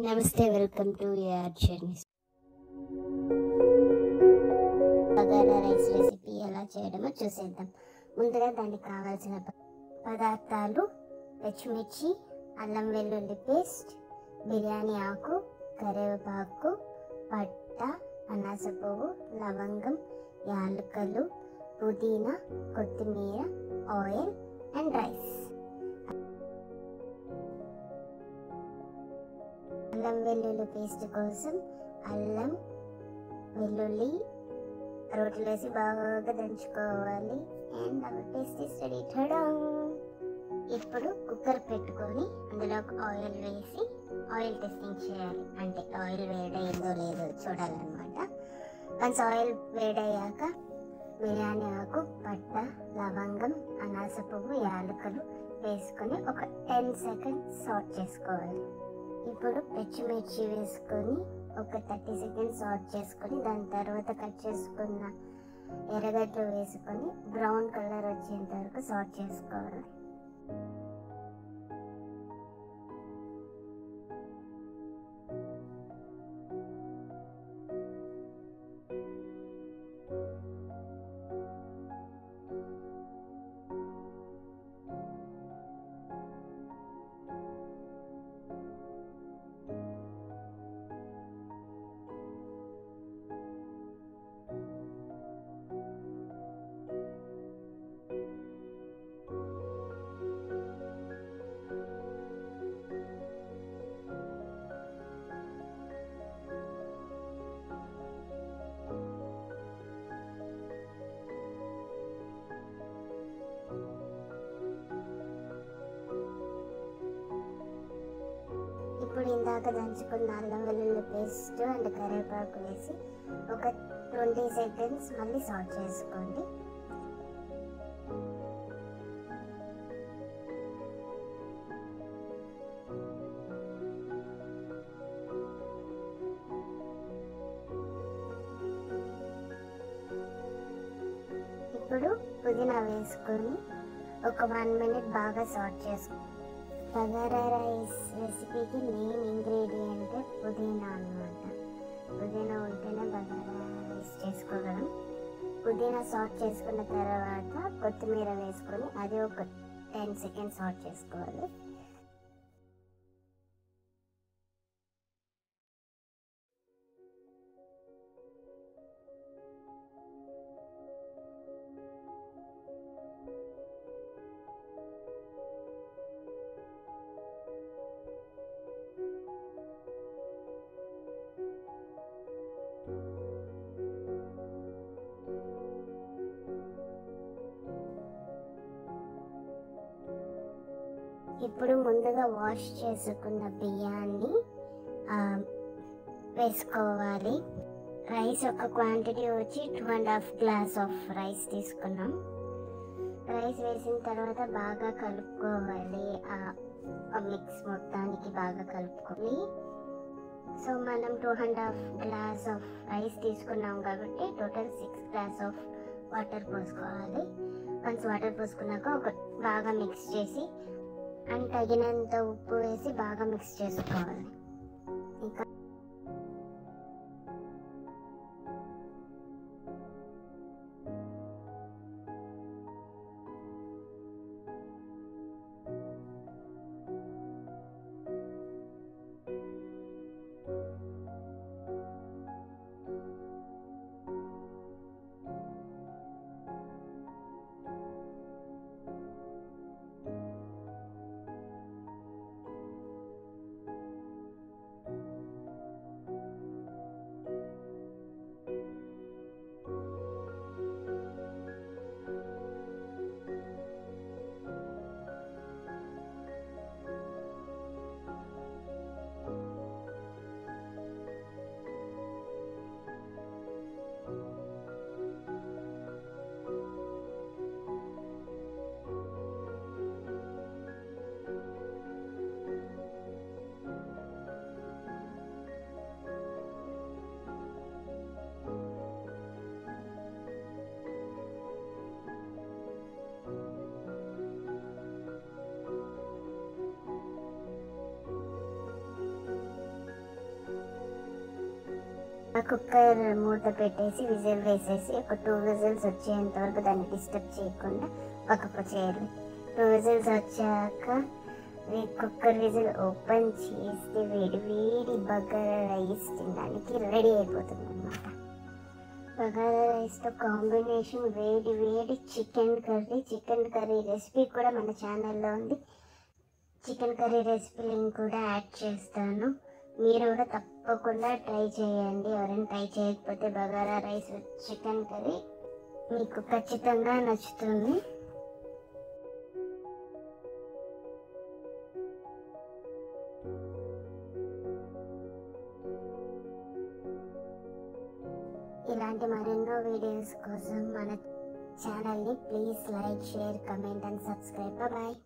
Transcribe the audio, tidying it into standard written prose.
నమస్తే, welcome to AR journeys. Bagara rice recipe ఎలా చేయడమో చూసేద్దాం. ముందుగా దానికి కావాల్సిన పదార్థాలు: పచ్చిమిర్చి, అల్లం వెల్లుల్లి పేస్ట్, బిర్యానీ ఆకు, కరివేపాకు, పట్ట, అనాస పువ్వు, లవంగం, యాలకులు, పుదీనా, కొత్తిమీర, ఆయిల్ అండ్ రైస్. అల్లం వెల్లుల్లి పేస్ట్ కోసం అల్లం వెల్లుల్లి రోట్లో వేసి బాగా దంచుకోవాలి. And our paste is ready. ఇప్పుడు కుక్కర్ పెట్టుకొని అందులో ఆయిల్ వేసి ఆయిల్ టెస్టింగ్ చేయాలి. అంటే ఆయిల్ వేడైందో లేదో చూడాలన్నమాట. వన్స్ ఆయిల్ వేడయ్యాక బిర్యానీ ఆకు, పట్ట, లవంగం, అనాస పువ్వు, యాలకులు వేసుకొని ఒక 10 seconds సాట్ చేసుకోవాలి. ఇప్పుడు పచ్చిమిర్చి వేసుకొని ఒక 30 seconds సాట్ చేసుకొని దాని తర్వాత కట్ చేసుకున్న ఎర్రగడ్డలు వేసుకొని బ్రౌన్ కలర్ వచ్చేంత వరకు సాట్ చేసుకోవాలి. ఇప్పుడు ఇందాక దంచుకున్న అల్లం వెల్లుల్లి పేస్ట్ అండ్ కరివేపాకు వేసి ఒక 20 seconds మళ్ళీ సాట్ చేసుకోండి. ఇప్పుడు పుదీనా వేసుకొని ఒక 1 minute బాగా సాట్ చేసుకోండి. బగారా రైస్ రెసిపీకి మెయిన్ ఇంగ్రీడియంట్ పుదీనా అన్నమాట. పుదీనా ఉంటేనే బగారా రైస్ చేసుకోగలం. పుదీనా సాట్ చేసుకున్న తర్వాత కొత్తిమీర వేసుకొని అది ఒక 10 seconds సాట్ చేసుకోవాలి. ఇప్పుడు ముందుగా వాష్ చేసుకున్న బియ్యాన్ని వేసుకోవాలి. రైస్ ఒక క్వాంటిటీ వచ్చి 2.5 glass ఆఫ్ రైస్ తీసుకున్నాం. రైస్ వేసిన తర్వాత బాగా కలుపుకోవాలి. మిక్స్ మొత్తానికి బాగా కలుపుకొని, సో మనం 2.5 glass ఆఫ్ రైస్ తీసుకున్నాం కాబట్టి టోటల్ 6 glass ఆఫ్ వాటర్ పోసుకోవాలి. వన్స్ వాటర్ పోసుకున్నాక బాగా మిక్స్ చేసి అండ్ తగినంత ఉప్పు వేసి బాగా మిక్స్ చేసుకోవాలి. ఇంకా కుక్కర్ మూత పెట్టేసి విజిల్ వేసేసి ఒక 2 విజిల్స్ వచ్చేంత వరకు దాన్ని డిస్టర్బ్ చేయకుండా పక్కకు చేయాలి. 2 విజిల్స్ వచ్చాక కుక్కర్ విజిల్ ఓపెన్ చేస్తే వేడి వేడి బగారా రైస్ తినడానికి రెడీ అయిపోతుంది అన్నమాట. బగారా రైస్తో కాంబినేషన్ వేడి వేడి చికెన్ కర్రీ రెసిపీ కూడా మన ఛానల్లో ఉంది. చికెన్ కర్రీ రెసిపీ లింక్ కూడా యాడ్ చేస్తాను. మీరు కూడా తప్పకుండా ట్రై చేయండి. ఎవరైనా ట్రై చేయకపోతే బగారా రైస్ చికెన్ కర్రీ మీకు ఖచ్చితంగా నచ్చుతుంది. ఇలాంటి మరెన్నో వీడియోస్ కోసం మన ఛానల్ని please like, share, comment and subscribe. Bye.